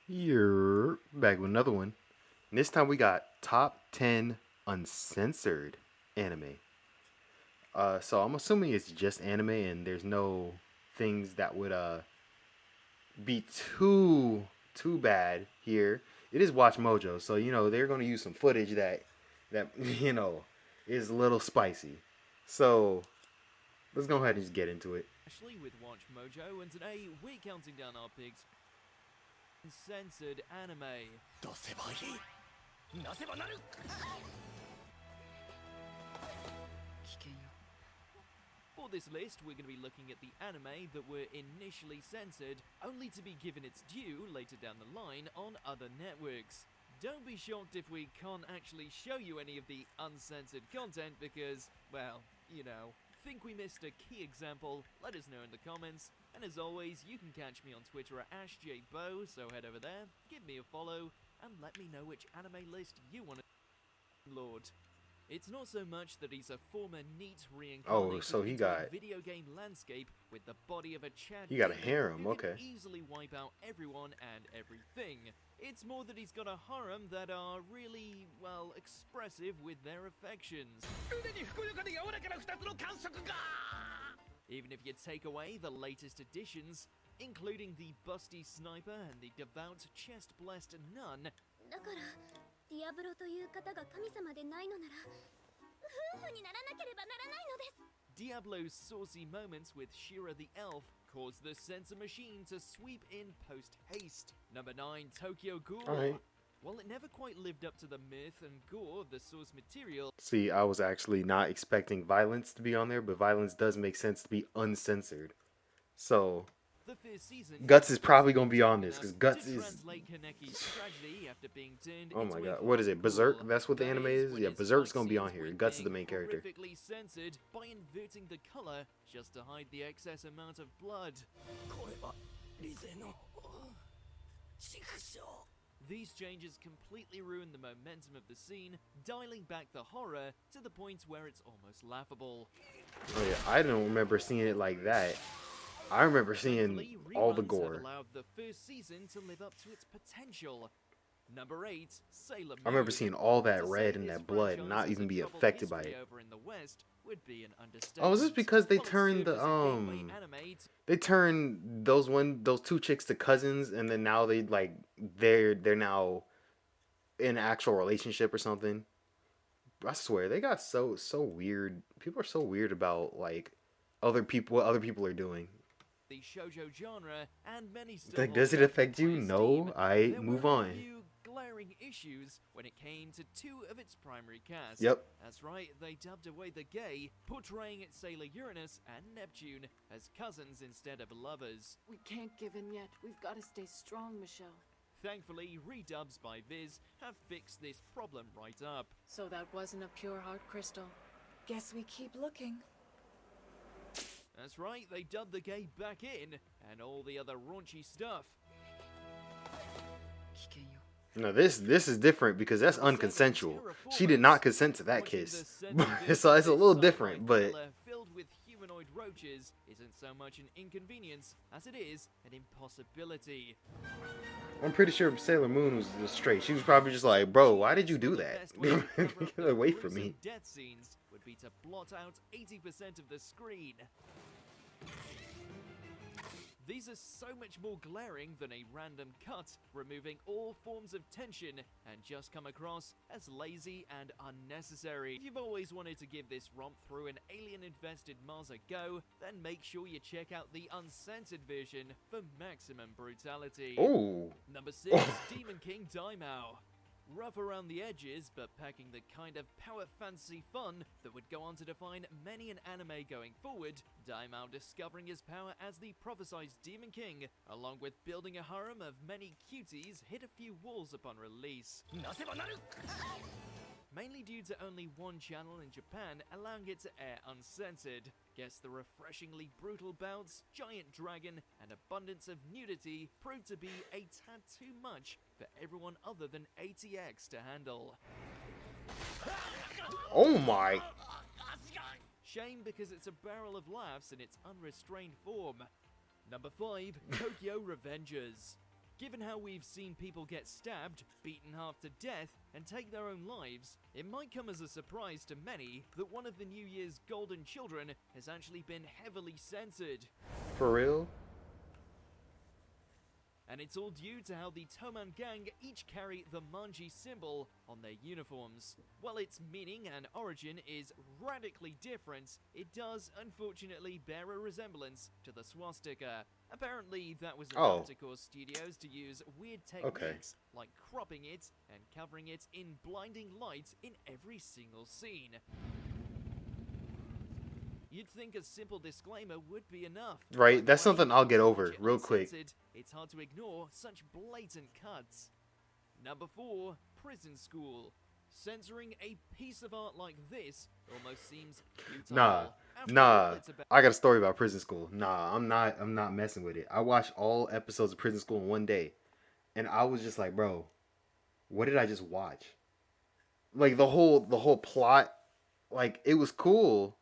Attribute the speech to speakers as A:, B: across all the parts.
A: You're back with another one. And this time we got top 10 uncensored anime. So I'm assuming it's just anime and there's no things that would be too bad here. It is Watch Mojo, so they're gonna use some footage that is a little spicy. So let's go ahead and just get into it.
B: Ashley with Watch Mojo, and today we're counting down our picks uncensored anime. For this list, we're going to be looking at the anime that were initially censored, only to be given its due later down the line on other networks. Don't be shocked if we can't actually show you any of the uncensored content because, well, think we missed a key example, let us know in the comments. And as always, you can catch me on Twitter at AshJBo, so head over there, give me a follow, and let me know which anime list you want to Lord. It's not so much that he's a former NEET reincarnated
A: So he
B: into a
A: got
B: video game landscape with the body of a Chad
A: he got a
B: demon
A: harem.
B: who
A: Okay.
B: can easily wipe out everyone and everything. It's more that he's got a harem that are really, well, expressive with their affections. Even if you take away the latest additions, including the busty sniper and the devout chest-blessed nun,
C: だからディアブロという方が神様でないのなら夫婦にならなければならないのです。
B: Diablo's saucy moments with Shira the Elf caused the censor machine to sweep in post-haste. Number 9, Tokyo Ghoul.
A: Alright.
B: While it never quite lived up to the myth and gore of the source material,
A: See, I was actually not expecting violence to be on there, but violence does make sense to be uncensored. So
B: the first season
A: Guts is probably gonna be on this because Guts is.
B: translate Kaneki's tragedy after being turned
A: Oh
B: into
A: my
B: a
A: god, what is it? Berserk?
B: ghoul.
A: That's what the
B: That
A: anime
B: is,
A: is.
B: when
A: Yeah,
B: his
A: Berserk's
B: fight
A: gonna be on
B: scenes
A: here.
B: were
A: Guts is the
B: being
A: main character.
B: horrifically censored by inverting the color just to hide the excess amount of blood. These changes completely ruin the momentum of the scene, dialing back the horror to the point where it's almost laughable.
A: Oh yeah, I don't remember seeing it like that. I remember seeing
B: Thankfully,
A: all the
B: reruns have
A: gore.
B: allowed the first season to live up to its potential. Number 8, Sailor Moon.
A: I remember seeing all that
B: To
A: red
B: say
A: and
B: this
A: that blood and
B: franchise
A: not
B: has
A: even
B: a
A: be
B: troubled
A: affected by
B: history
A: it.
B: over in the West would be an
A: Oh, is this
B: understatement.
A: because they
B: While it
A: turned
B: served
A: the
B: as a gateway anime
A: they turned those two chicks to cousins and then now they're now in an actual relationship or something. I swear they got so weird. People are so weird about like what other people are doing.
B: the shoujo genre, and many still
A: Like,
B: hold
A: does it
B: up in
A: affect you?
B: high
A: No.
B: esteem,
A: I
B: there
A: move
B: were
A: on.
B: a few glaring issues when it came to two of its primary cast.
A: Yep.
B: That's right, they dubbed away the gay, portraying Sailor Uranus and Neptune as cousins instead of lovers.
D: We can't give in yet. We've got to stay strong, Michelle.
B: Thankfully, redubs by Viz have fixed this problem right up.
D: So that wasn't a pure heart crystal. Guess we keep looking.
B: That's right, they dubbed the gay back in, and all the other raunchy stuff.
A: No, this is different because that's unconsensual. She did not consent to that kiss. So it's a little different, but
B: filled with humanoid roaches isn't so much an inconvenience as it is an impossibility.
A: I'm pretty sure Sailor Moon was straight. She was probably just like, bro, why did you do that? Get away from me.
B: Death scenes would be to blot out 80% of the screen. These are so much more glaring than a random cut, removing all forms of tension and just come across as lazy and unnecessary. If you've always wanted to give this romp through an alien-infested Mars a go, then make sure you check out the uncensored version for maximum brutality.
A: Oh.
B: Number 6, Demon King Daimao. Rough around the edges, but packing the kind of power fantasy fun that would go on to define many an anime going forward, Daimao discovering his power as the prophesized Demon King, along with building a harem of many cuties, hit a few walls upon release. Mainly due to only one channel in Japan allowing it to air uncensored. Guess the refreshingly brutal bouts, giant dragon, and abundance of nudity proved to be a tad too much for everyone other than ATX to handle.
A: Oh my.
B: Shame because it's a barrel of laughs in its unrestrained form. Number 5, Tokyo Revengers. Given how we've seen people get stabbed, beaten half to death, and take their own lives, it might come as a surprise to many that one of the New Year's golden children has actually been heavily censored.
A: For real?
B: And it's all due to how the Toman gang each carry the Manji symbol on their uniforms. While its meaning and origin is radically different, it does unfortunately bear a resemblance to the swastika. Apparently that was enough to cause studios to use weird techniques like cropping it and covering it in blinding light in every single scene. You'd think a simple disclaimer would be enough.
A: Right, that's something I'll get over real quick.
B: It's hard to ignore such blatant cuts. Number 4, Prison School. Censoring a piece of art like this almost seems futile.
A: Nah. I got a story about Prison School. Nah, I'm not messing with it. I watched all episodes of Prison School in one day, and I was just like, bro, what did I just watch? Like the whole plot, like it was cool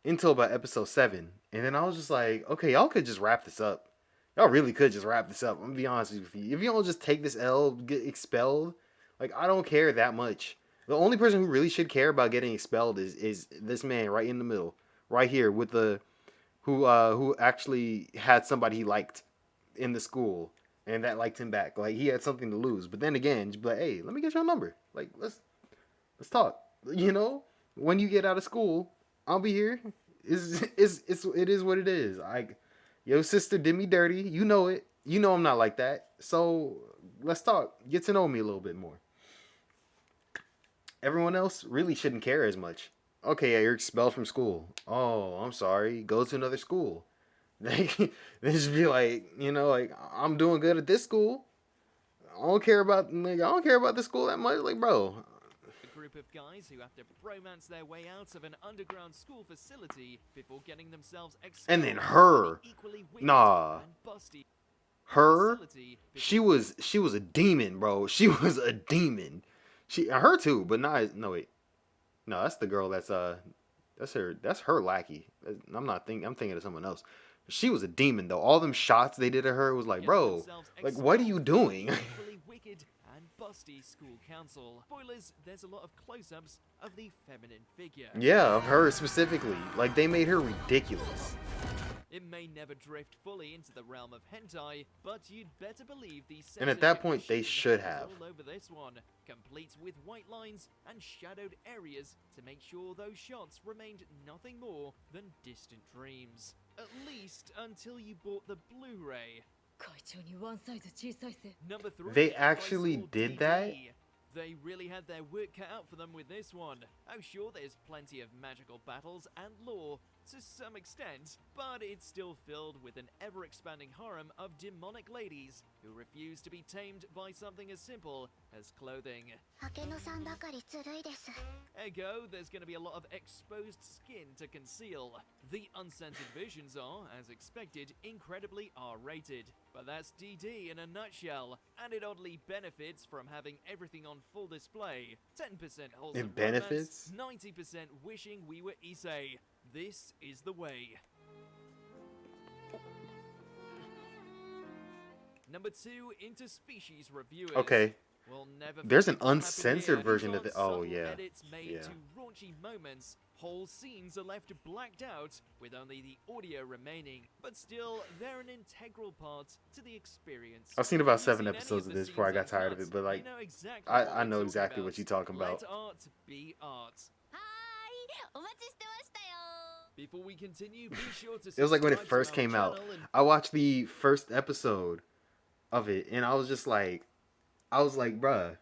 A: until about episode 7, and then I was just like, okay, y'all could just wrap this up. Y'all really could just wrap this up. I'm gonna be honest with you. If you don't just take this L, get expelled, like I don't care that much. The only person who really should care about getting expelled is this man right in the middle, right here with the who actually had somebody he liked in the school and that liked him back. Like he had something to lose. But then again, just be like, hey, let me get your number. Like let's talk. You know, when you get out of school, I'll be here. It is what it is. Your sister did me dirty. You know it. You know I'm not like that. So let's talk. Get to know me a little bit more. Everyone else really shouldn't care as much. Okay, yeah, you're expelled from school. Oh, I'm sorry. Go to another school. They just be like, like I'm doing good at this school. I don't care about the school that much. Like, bro,
B: a group of guys who have to bromance their way out of an underground school facility before getting themselves expelled.
A: And then her, her, she was a demon, bro. She was a demon. Her too, but not. No wait, no, that's the girl. That's her lackey. I'm thinking of someone else. She was a demon though. All them shots they did to her was like, bro, like what are you doing?
B: And busty school council. Spoilers, there's a lot of close-ups of the feminine figure.
A: Yeah, of her specifically. Like, they made her ridiculous.
B: It may never drift fully into the realm of hentai, but you'd better believe the
A: and at that point, they should have.
B: All over this one, complete with white lines and shadowed areas to make sure those shots remained nothing more than distant dreams. At least until you bought the Blu-ray. Number 3,
A: they actually did that?
B: They really had their work cut out for them with this one. Oh sure, there's plenty of magical battles and lore to some extent, but it's still filled with an ever-expanding harem of demonic ladies who refuse to be tamed by something as simple as clothing. Ergo, there's going to be a lot of exposed skin to conceal. The uncensored versions are, as expected, incredibly R-rated. But that's DD in a nutshell, and it oddly benefits from having everything on full display. 10% wholesome
A: it benefits?
B: Romance, 90% wishing we were Issei. This is the way. Number 2, interspecies reviewers.
A: Okay.
B: We'll never
A: There's an uncensored version of the. Oh yeah.
B: Edits made to raunchy moments. Whole scenes are left blacked out with only the audio remaining, but still they're an integral part to the experience.
A: I've seen about 7 episodes of this before I got tired of it, but like I know exactly what you're talking about.
B: Let art be art. Before we continue, be sure to
A: it was like when it first came out. I watched the first episode of it, and I was like, bruh,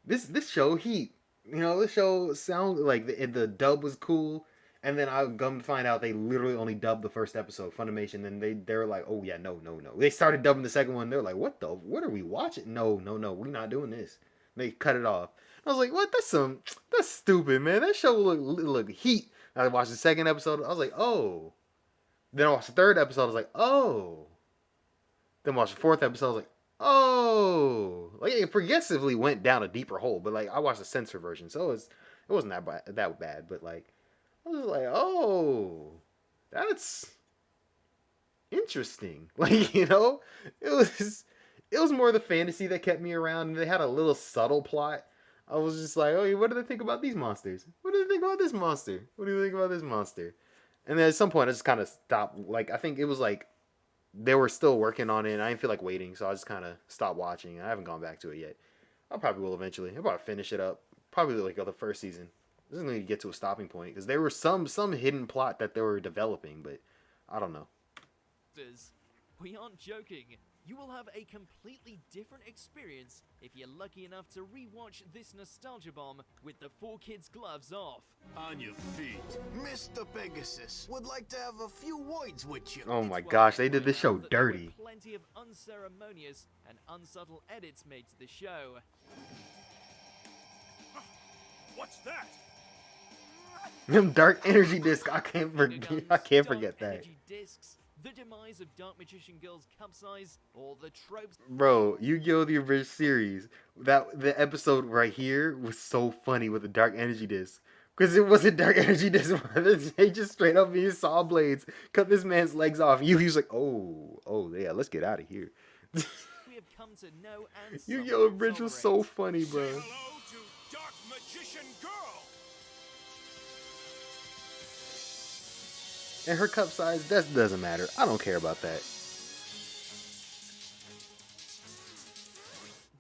A: this show heat. This show sound like the dub was cool, and then I come to find out they literally only dubbed the first episode, Funimation. And they were like, oh yeah, no. They started dubbing the second one. They're like, what are we watching? No, we're not doing this. They cut it off. I was like, what? That's stupid, man. That show look heat. I watched the second episode. I was like, oh. Then I watched the third episode. I was like, oh. Then I watched the fourth episode. I was like, oh, like it progressively went down a deeper hole, but like I watched the censor version, so it wasn't that bad. But like I was like, oh, that's interesting. Like it It was more the fantasy that kept me around, and they had a little subtle plot. I was just like, oh, what do they think about these monsters? What do they think about this monster? What do you think about this monster? And then at some point, I just kind of stopped. Like, I think it was like they were still working on it, and I didn't feel like waiting, so I just kind of stopped watching. I haven't gone back to it yet. I probably will eventually. I'll probably finish it up. Probably like the first season. This is going to get to a stopping point because there were some hidden plot that they were developing, but I don't know.
B: We aren't joking. You will have a completely different experience if you're lucky enough to rewatch this nostalgia bomb with the 4Kids gloves off.
E: On your feet. Mr. Pegasus would like to have a few words with you.
A: Oh my
B: It's
A: gosh,
B: worth
A: they did this show
B: pointing out that there were
A: dirty.
B: Plenty of unceremonious and unsubtle edits made to the show.
E: What's that?
A: Them dark energy discs, I can't
B: Fingerguns,
A: forget
B: dark
A: that.
B: energy discs, the demise of Dark Magician Girl's cup size, or the tropes.
A: Bro, Yu-Gi-Oh! The Original Series, that the episode right here was so funny with the dark energy disc. Because it wasn't dark energy disc, they just straight up used saw blades, cut this man's legs off. He was like, oh yeah, let's get out of here.
B: We have come to know and
A: Yu-Gi-Oh!
B: somewhat
A: Bridge was so
B: tolerate.
A: funny, bro.
E: Say hello to Dark Magician Girl.
A: And her cup size, that doesn't matter. I don't care about that.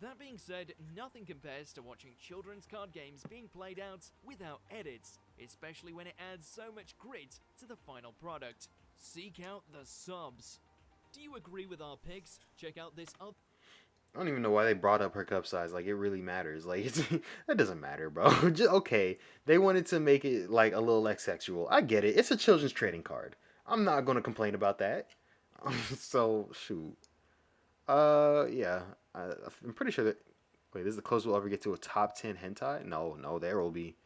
B: That being said, nothing compares to watching children's card games being played out without edits, especially when it adds so much grit to the final product. Seek out the subs. Do you agree with our picks? Check out this other.
A: I don't even know why they brought up her cup size. Like, it really matters. Like, that doesn't matter, bro. Just, okay, they wanted to make it, like, a little less sexual. I get it. It's a children's trading card. I'm not going to complain about that. So, shoot. Yeah. I'm pretty sure that... Wait, this is the closest we'll ever get to a top 10 hentai? No, there will be...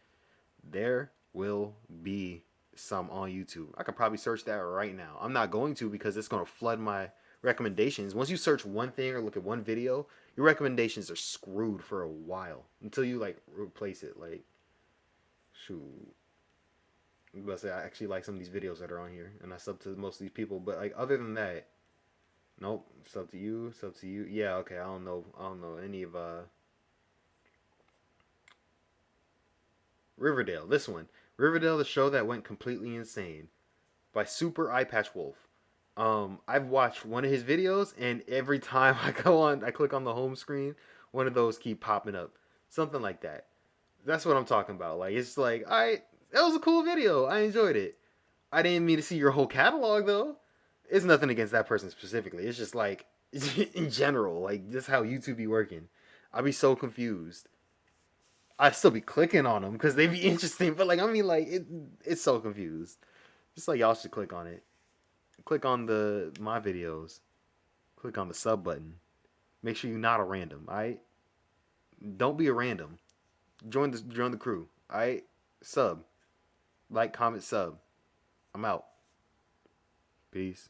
A: There will be some on YouTube. I could probably search that right now. I'm not going to because it's going to flood my recommendations. Once you search one thing or look at one video, your recommendations are screwed for a while until you like replace it. Like, shoot, I'm about to say I actually like some of these videos that are on here, and I sub to most of these people. But like other than that, nope. Sub to you. Sub to you. Yeah. Okay. I don't know any of Riverdale. This one, Riverdale, the show that went completely insane, by Super Eye Patch Wolf. I've watched one of his videos, and every time I click on the home screen, one of those keep popping up, something like that. That's what I'm talking about. Like, it's like, that was a cool video. I enjoyed it. I didn't mean to see your whole catalog though. It's nothing against that person specifically. It's just like in general, like just how YouTube be working. I'd be so confused. I'd still be clicking on them because they be interesting, but like I mean, like it's so confused. Just like y'all should click on it. Click on my videos. Click on the sub button. Make sure you're not a random. Alright? Don't be a random. Join the crew. Alright? Sub. Like, comment, sub. I'm out. Peace.